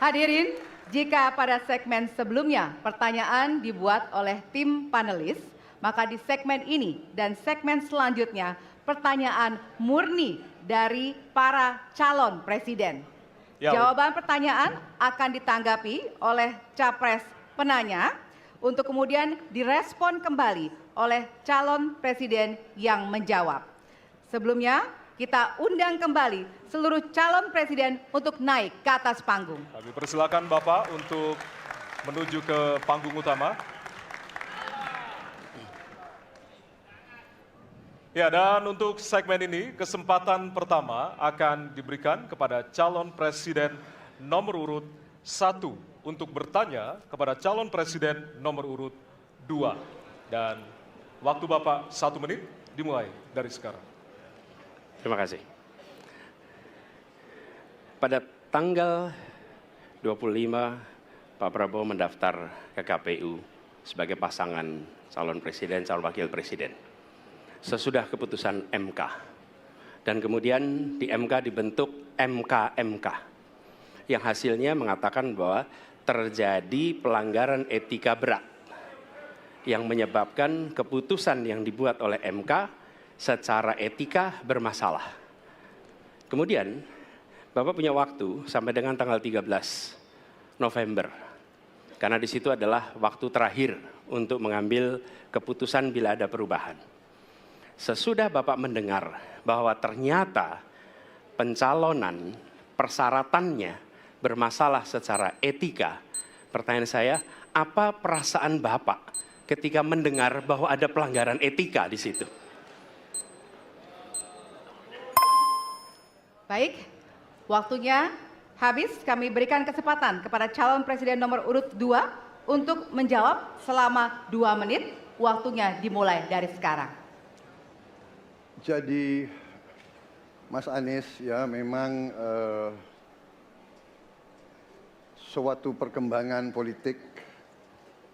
Hadirin, jika pada segmen sebelumnya pertanyaan dibuat oleh tim panelis, maka di segmen ini dan segmen selanjutnya pertanyaan murni dari para calon presiden. Jawaban pertanyaan akan ditanggapi oleh capres penanya untuk kemudian direspon kembali oleh calon presiden yang menjawab. Sebelumnya, kita undang kembali seluruh calon presiden untuk naik ke atas panggung. Kami persilakan Bapak untuk menuju ke panggung utama. Ya, dan untuk segmen ini, kesempatan pertama akan diberikan kepada calon presiden nomor urut 1 untuk bertanya kepada calon presiden nomor urut 2. Dan waktu Bapak 1 menit dimulai dari sekarang. Terima kasih. Pada tanggal 25, Pak Prabowo mendaftar ke KPU sebagai pasangan calon presiden, calon wakil presiden. Sesudah keputusan MK. Dan kemudian di MK dibentuk MK-MK. Yang hasilnya mengatakan bahwa terjadi pelanggaran etika berat. Yang menyebabkan keputusan yang dibuat oleh MK secara etika bermasalah. Kemudian Bapak punya waktu sampai dengan tanggal 13 November. Karena di situ adalah waktu terakhir untuk mengambil keputusan bila ada perubahan. Sesudah Bapak mendengar bahwa ternyata pencalonan persyaratannya bermasalah secara etika, pertanyaan saya, apa perasaan Bapak ketika mendengar bahwa ada pelanggaran etika di situ? Baik, waktunya habis. Kami berikan kesempatan kepada calon presiden nomor urut 2 untuk menjawab selama 2 menit. Waktunya dimulai dari sekarang. Jadi Mas Anies ya memang suatu perkembangan politik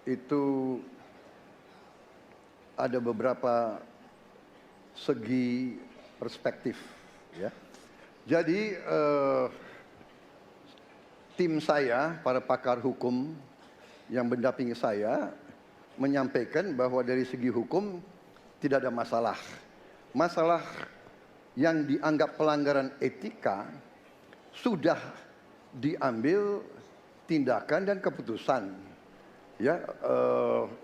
itu ada beberapa segi perspektif ya. Jadi tim saya, para pakar hukum yang mendampingi saya menyampaikan bahwa dari segi hukum tidak ada masalah. Masalah yang dianggap pelanggaran etika sudah diambil tindakan dan keputusan ya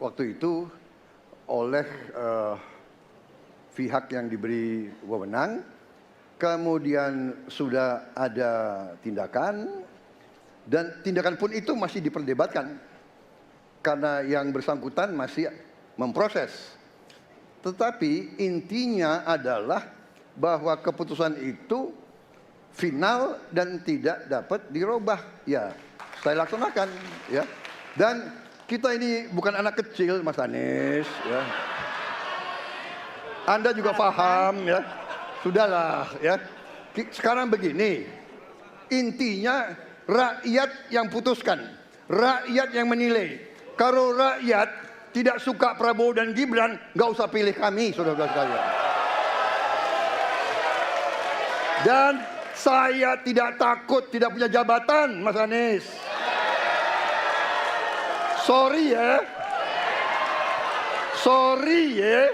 waktu itu oleh pihak yang diberi wewenang. Kemudian sudah ada tindakan, dan tindakan pun itu masih diperdebatkan karena yang bersangkutan masih memproses. Tetapi intinya adalah bahwa keputusan itu final dan tidak dapat dirubah. Ya, saya laksanakan ya. Dan kita ini bukan anak kecil, Mas Anies ya. Anda juga paham ya. Sudahlah ya. Sekarang begini, intinya rakyat yang putuskan, rakyat yang menilai. Kalau rakyat tidak suka Prabowo dan Gibran, nggak usah pilih kami, saudara-saudara sekalian. Dan saya tidak takut tidak punya jabatan, Mas Anies. Sorry ya. Sorry ya.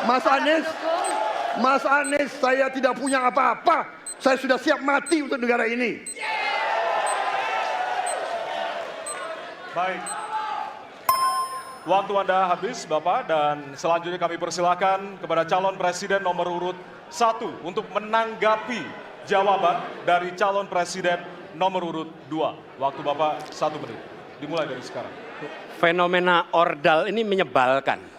Mas Anies, saya tidak punya apa-apa. Saya sudah siap mati untuk negara ini. Baik. Waktu Anda habis, Bapak, dan selanjutnya kami persilakan kepada calon presiden nomor urut 1 untuk menanggapi jawaban dari calon presiden nomor urut 2. Waktu Bapak 1 menit. Dimulai dari sekarang. Fenomena ordal ini menyebalkan.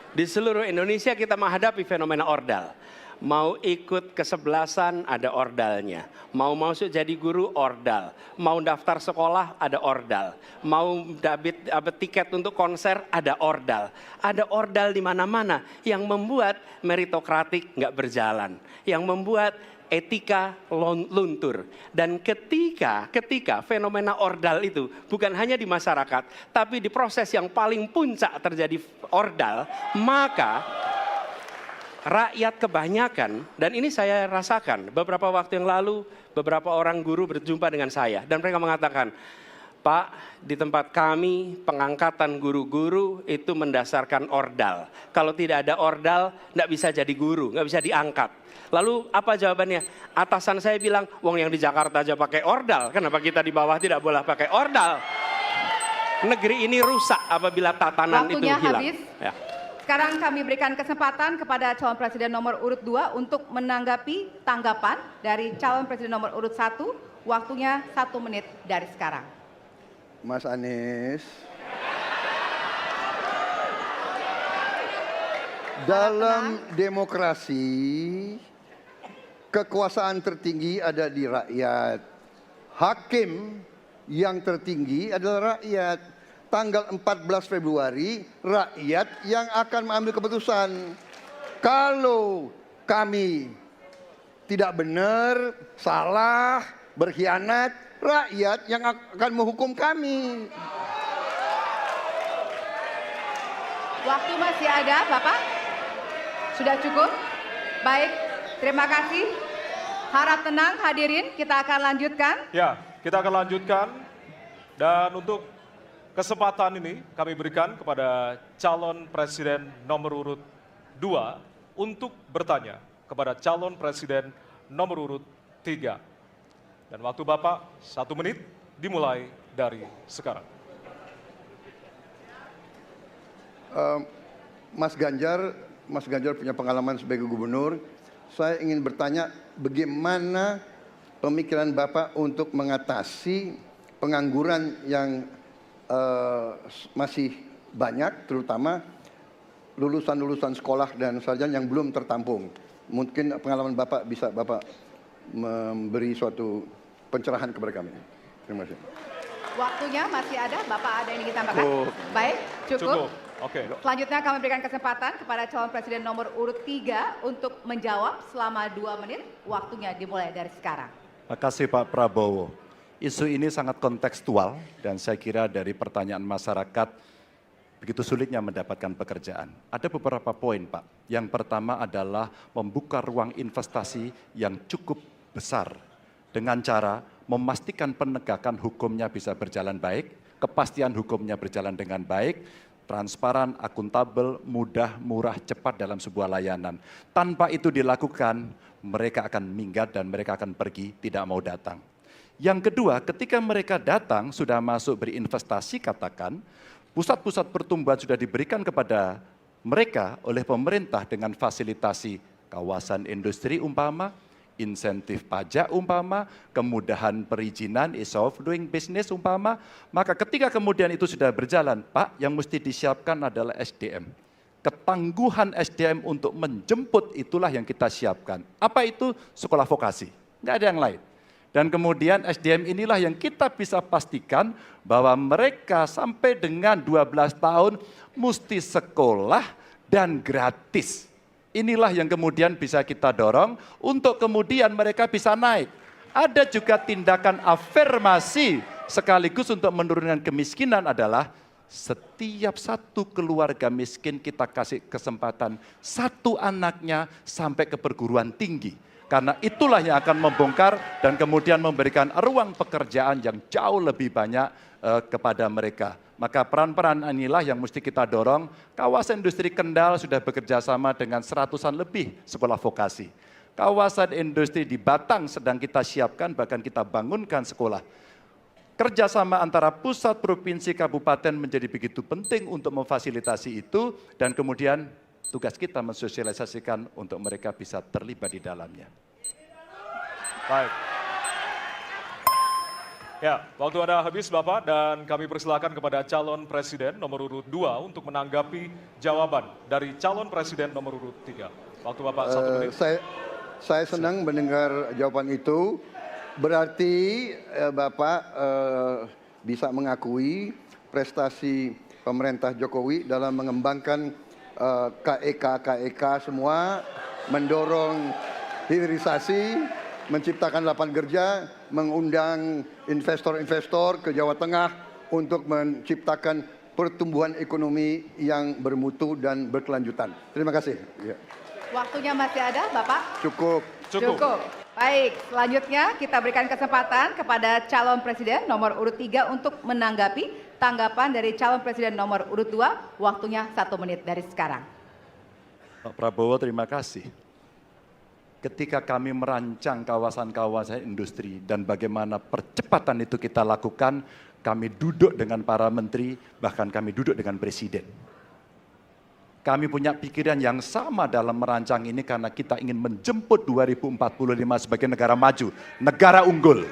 Di seluruh Indonesia kita menghadapi fenomena ordal. Mau ikut kesebelasan ada ordalnya. Mau masuk jadi guru ordal. Mau daftar sekolah ada ordal. Mau dapat tiket untuk konser ada ordal. Ada ordal di mana-mana yang membuat meritokratik nggak berjalan. Yang membuat etika luntur. Dan ketika fenomena ordal itu bukan hanya di masyarakat, tapi di proses yang paling puncak terjadi ordal, maka rakyat kebanyakan, dan ini saya rasakan beberapa waktu yang lalu, beberapa orang guru berjumpa dengan saya dan mereka mengatakan, Pak, di tempat kami pengangkatan guru-guru itu mendasarkan ordal. Kalau tidak ada ordal, nggak bisa jadi guru, nggak bisa diangkat. Lalu apa jawabannya? Atasan saya bilang, wong yang di Jakarta aja pakai ordal, kenapa kita di bawah tidak boleh pakai ordal? Negeri ini rusak apabila tatanan Waktunya itu hilang. habis. Ya. Sekarang kami berikan kesempatan kepada calon presiden nomor urut 2 untuk menanggapi tanggapan dari calon presiden nomor urut 1. Waktunya 1 menit dari sekarang. Mas Anies. Dalam demokrasi, kekuasaan tertinggi ada di rakyat. Hakim yang tertinggi adalah rakyat. Tanggal 14 Februari, rakyat yang akan mengambil keputusan. Kalau kami tidak benar, salah, berkhianat, rakyat yang akan menghukum kami. Waktu masih ada, Bapak? Sudah cukup? Baik, terima kasih. Harap tenang hadirin, kita akan lanjutkan. Ya, kita akan lanjutkan. Dan untuk kesempatan ini kami berikan kepada calon presiden nomor urut 2 untuk bertanya kepada calon presiden nomor urut 3. Dan waktu Bapak 1 menit dimulai dari sekarang. Mas Ganjar punya pengalaman sebagai gubernur. Saya ingin bertanya bagaimana pemikiran Bapak untuk mengatasi pengangguran yang masih banyak, terutama lulusan-lulusan sekolah dan sarjana yang belum tertampung. Mungkin pengalaman Bapak bisa Bapak memberi suatu pencerahan kepada kami. Terima kasih. Waktunya masih ada, Bapak ada yang ingin ditambahkan? Baik, cukup. Oke. Selanjutnya kami berikan kesempatan kepada calon presiden nomor urut 3 untuk menjawab selama 2 menit. Waktunya dimulai dari sekarang. Terima kasih Pak Prabowo. Isu ini sangat kontekstual dan saya kira dari pertanyaan masyarakat begitu sulitnya mendapatkan pekerjaan. Ada beberapa poin Pak. Yang pertama adalah membuka ruang investasi yang cukup besar dengan cara memastikan penegakan hukumnya bisa berjalan baik, kepastian hukumnya berjalan dengan baik, transparan, akuntabel, mudah, murah, cepat dalam sebuah layanan. Tanpa itu dilakukan, mereka akan minggat dan mereka akan pergi, tidak mau datang. Yang kedua, ketika mereka datang, sudah masuk berinvestasi katakan, pusat-pusat pertumbuhan sudah diberikan kepada mereka oleh pemerintah dengan fasilitasi kawasan industri umpama, insentif pajak umpama, kemudahan perizinan, ease of doing business umpama, maka ketika kemudian itu sudah berjalan, Pak, yang mesti disiapkan adalah SDM. Ketangguhan SDM untuk menjemput itulah yang kita siapkan. Apa itu? Sekolah vokasi, nggak ada yang lain. Dan kemudian SDM inilah yang kita bisa pastikan bahwa mereka sampai dengan 12 tahun mesti sekolah dan gratis. Inilah yang kemudian bisa kita dorong untuk kemudian mereka bisa naik. Ada juga tindakan afirmasi sekaligus untuk menurunkan kemiskinan adalah setiap satu keluarga miskin kita kasih kesempatan satu anaknya sampai ke perguruan tinggi. Karena itulah yang akan membongkar dan kemudian memberikan ruang pekerjaan yang jauh lebih banyak kepada mereka. Maka peran-peran inilah yang mesti kita dorong. Kawasan industri Kendal sudah bekerja sama dengan 100-an lebih sekolah vokasi. Kawasan industri di Batang sedang kita siapkan, bahkan kita bangunkan sekolah. Kerjasama antara pusat, provinsi, kabupaten menjadi begitu penting untuk memfasilitasi itu dan kemudian tugas kita mensosialisasikan untuk mereka bisa terlibat di dalamnya. Baik. Ya, waktu Anda habis Bapak dan kami persilakan kepada calon presiden nomor urut 2 untuk menanggapi jawaban dari calon presiden nomor urut 3. Waktu Bapak 1 menit. Saya senang mendengar jawaban itu. Berarti Bapak bisa mengakui prestasi pemerintah Jokowi dalam mengembangkan KEK semua, mendorong hilirisasi, menciptakan lapangan kerja, mengundang investor-investor ke Jawa Tengah untuk menciptakan pertumbuhan ekonomi yang bermutu dan berkelanjutan. Terima kasih. Ya. Waktunya masih ada, Bapak? Cukup. Cukup. Baik, selanjutnya kita berikan kesempatan kepada calon presiden nomor urut 3 untuk menanggapi tanggapan dari calon presiden nomor urut 2. Waktunya 1 menit dari sekarang. Pak Prabowo, terima kasih. Ketika kami merancang kawasan-kawasan industri dan bagaimana percepatan itu kita lakukan, kami duduk dengan para menteri, bahkan kami duduk dengan presiden. Kami punya pikiran yang sama dalam merancang ini karena kita ingin menjemput 2045 sebagai negara maju, negara unggul.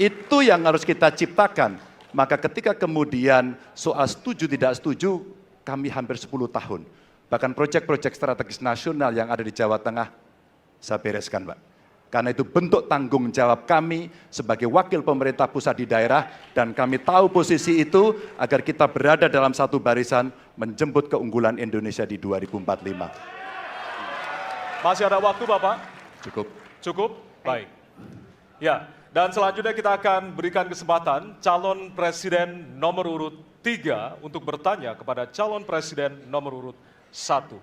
Itu yang harus kita ciptakan. Maka ketika kemudian soal setuju tidak setuju, kami hampir 10 tahun. Bahkan proyek-proyek strategis nasional yang ada di Jawa Tengah, saya bereskan, Pak. Karena itu bentuk tanggung jawab kami sebagai wakil pemerintah pusat di daerah, dan kami tahu posisi itu agar kita berada dalam satu barisan menjemput keunggulan Indonesia di 2045. Masih ada waktu, Bapak? Cukup. Cukup? Baik. Ya, dan selanjutnya kita akan berikan kesempatan calon presiden nomor urut 3 untuk bertanya kepada calon presiden nomor urut 1.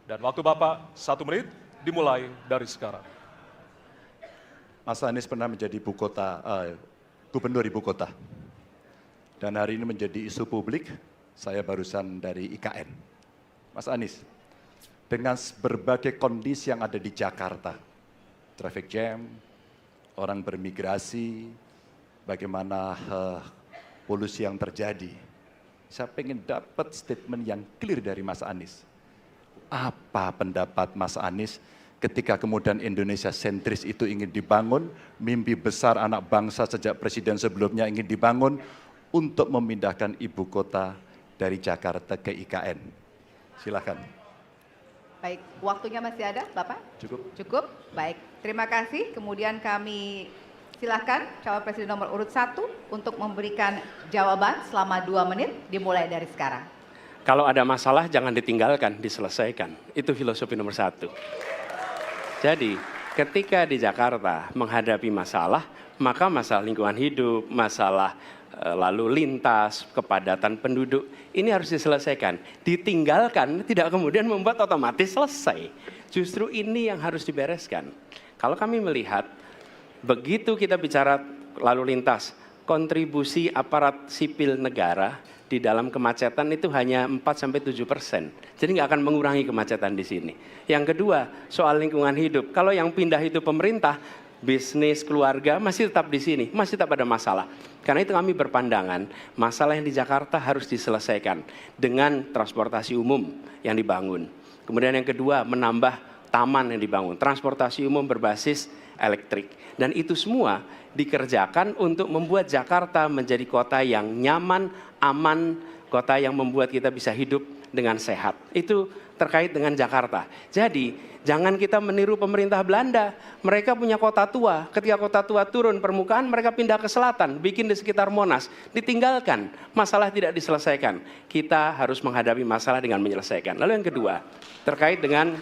Dan waktu Bapak 1 menit dimulai dari sekarang. Mas Anies pernah menjadi gubernur ibu kota. Dan hari ini menjadi isu publik, saya barusan dari IKN. Mas Anies, dengan berbagai kondisi yang ada di Jakarta, traffic jam, orang bermigrasi, bagaimana polusi yang terjadi, saya pengen dapat statement yang clear dari Mas Anies. Apa pendapat Mas Anies ketika kemudian Indonesia sentris itu ingin dibangun, mimpi besar anak bangsa sejak presiden sebelumnya ingin dibangun untuk memindahkan ibu kota dari Jakarta ke IKN. Silakan. Baik, waktunya masih ada, Bapak? Cukup. Cukup? Baik, terima kasih. Kemudian kami silakan calon presiden nomor urut 1 untuk memberikan jawaban selama 2 menit, dimulai dari sekarang. Kalau ada masalah jangan ditinggalkan, diselesaikan. Itu filosofi nomor 1. Jadi ketika di Jakarta menghadapi masalah, maka masalah lingkungan hidup, masalah lalu lintas, kepadatan penduduk, ini harus diselesaikan. Ditinggalkan tidak kemudian membuat otomatis selesai. Justru ini yang harus dibereskan. Kalau kami melihat, begitu kita bicara lalu lintas, kontribusi aparat sipil negara di dalam kemacetan itu hanya 4-7%. Jadi nggak akan mengurangi kemacetan di sini. Yang kedua, soal lingkungan hidup. Kalau yang pindah itu pemerintah, bisnis, keluarga masih tetap di sini, masih tetap ada masalah. Karena itu kami berpandangan, masalah yang di Jakarta harus diselesaikan dengan transportasi umum yang dibangun. Kemudian yang kedua, menambah taman yang dibangun, transportasi umum berbasis elektrik. Dan itu semua dikerjakan untuk membuat Jakarta menjadi kota yang nyaman, aman, kota yang membuat kita bisa hidup dengan sehat. Itu terkait dengan Jakarta. Jadi jangan kita meniru pemerintah Belanda. Mereka punya kota tua. Ketika kota tua turun permukaan, mereka pindah ke selatan, bikin di sekitar Monas. Ditinggalkan, masalah tidak diselesaikan. Kita harus menghadapi masalah dengan menyelesaikan. Lalu yang kedua, terkait dengan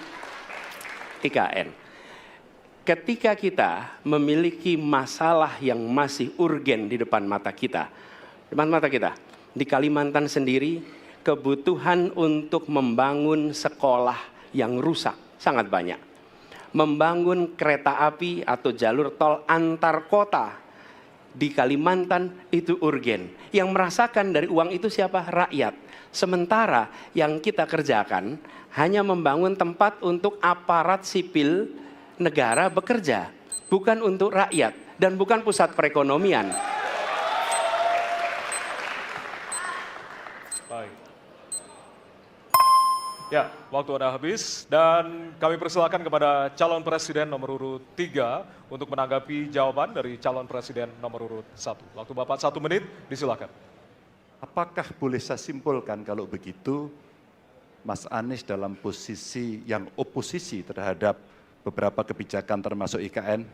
IKN. Ketika kita memiliki masalah yang masih urgen di depan mata kita, di Kalimantan sendiri, kebutuhan untuk membangun sekolah yang rusak sangat banyak. Membangun kereta api atau jalur tol antar kota di Kalimantan itu urgen. Yang merasakan dari uang itu siapa? Rakyat. Sementara yang kita kerjakan hanya membangun tempat untuk aparat sipil negara bekerja, bukan untuk rakyat dan bukan pusat perekonomian. Baik. Ya, waktu Anda habis dan kami persilakan kepada calon presiden nomor urut 3 untuk menanggapi jawaban dari calon presiden nomor urut 1. Waktu Bapak 1 menit, disilakan. Apakah boleh saya simpulkan kalau begitu, Mas Anies dalam posisi yang oposisi terhadap beberapa kebijakan termasuk IKN,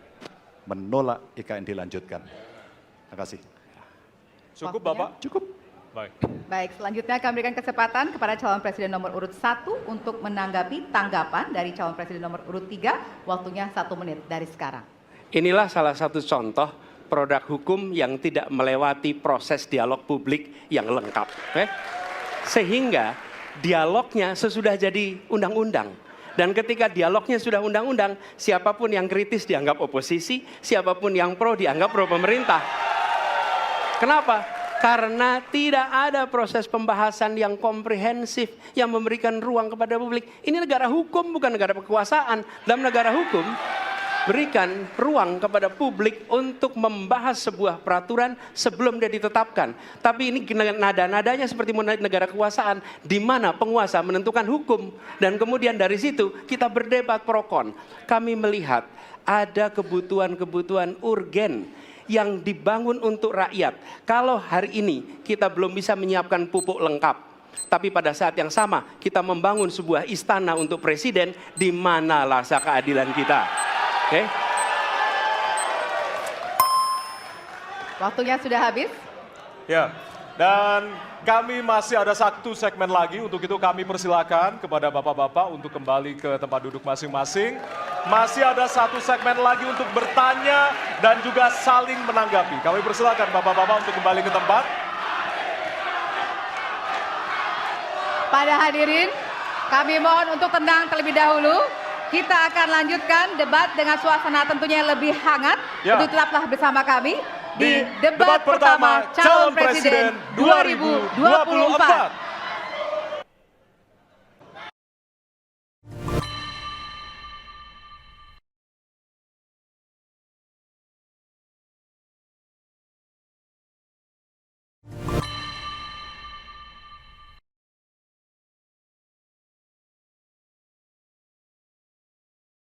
menolak IKN dilanjutkan. Terima kasih. Cukup Waktunya? Bapak? Cukup. Baik. Baik, selanjutnya kami berikan kesempatan kepada calon presiden nomor urut 1 untuk menanggapi tanggapan dari calon presiden nomor urut 3. Waktunya 1 menit dari sekarang. Inilah salah satu contoh produk hukum yang tidak melewati proses dialog publik yang lengkap. Sehingga dialognya sesudah jadi undang-undang. Dan ketika dialognya sudah undang-undang, siapapun yang kritis dianggap oposisi, siapapun yang pro dianggap pro pemerintah. Kenapa? Karena tidak ada proses pembahasan yang komprehensif yang memberikan ruang kepada publik. Ini negara hukum, bukan negara kekuasaan. Dalam negara hukum, berikan ruang kepada publik untuk membahas sebuah peraturan sebelum dia ditetapkan. Tapi ini nada-nadanya seperti negara kekuasaan, di mana penguasa menentukan hukum. Dan kemudian dari situ kita berdebat pro kon. Kami melihat ada kebutuhan-kebutuhan urgen yang dibangun untuk rakyat. Kalau hari ini kita belum bisa menyiapkan pupuk lengkap, tapi pada saat yang sama kita membangun sebuah istana untuk presiden, di mana rasa keadilan kita? Oke? Waktunya sudah habis. Ya, dan kami masih ada satu segmen lagi. Untuk itu kami persilakan kepada bapak-bapak untuk kembali ke tempat duduk masing-masing. Masih ada satu segmen lagi untuk bertanya dan juga saling menanggapi. Kami persilakan bapak-bapak untuk kembali ke tempat. Pada hadirin, kami mohon untuk tenang terlebih dahulu. Kita akan lanjutkan debat dengan suasana tentunya yang lebih hangat. Ya. Jadi tetaplah bersama kami Di di debat pertama calon presiden 2024.